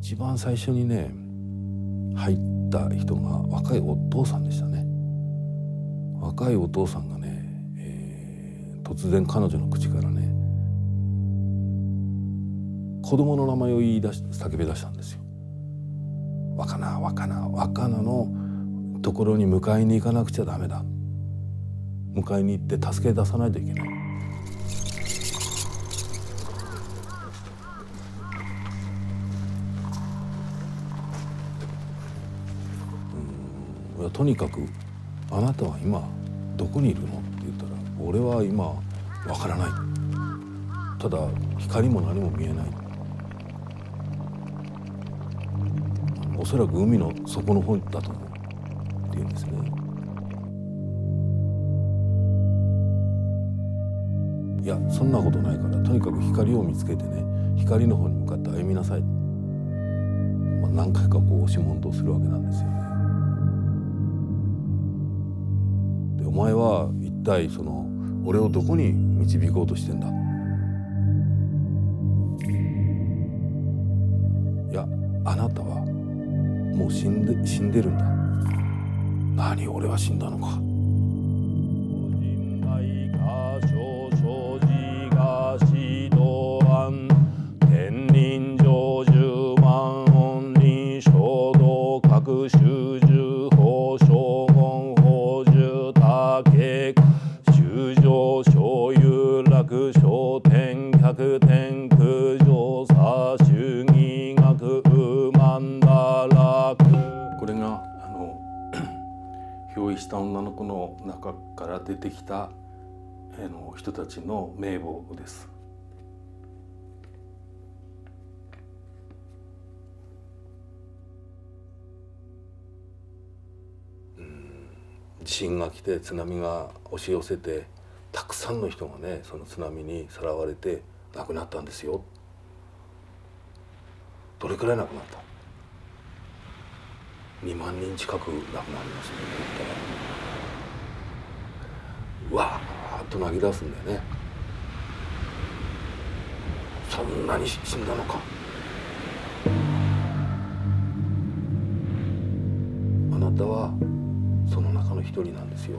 一番最初にね入った人が若いお父さんでしたね。若いお父さんがね、突然彼女の口からね子供の名前を叫び出したんですよ。若菜若菜若菜のところに迎えに行かなくちゃダメだ。迎えに行って助け出さないといけない。とにかくあなたは今どこにいるのって言ったら、俺は今わからない。ただ光も何も見えない。おそらく海の底の方だと思うって言うんですね。いやそんなことないからとにかく光を見つけてね、光の方に向かって歩みなさい。何回かこう押し問答するわけなんですよね。でお前は一体その俺をどこに導こうとしてんだ。いやあなたはもう死んでるんだ。何俺は死んだのか。これが憑依した女の子の中から出てきた人たちの名簿です。地震が来て津波が押し寄せてたくさんの人がねその津波にさらわれて亡くなったんですよ。どれくらい亡くなった？2万人近く亡くなりましたね。うわーっと泣き出すんだよね。そんなに死んだのか。あなたはその中の一人なんですよ。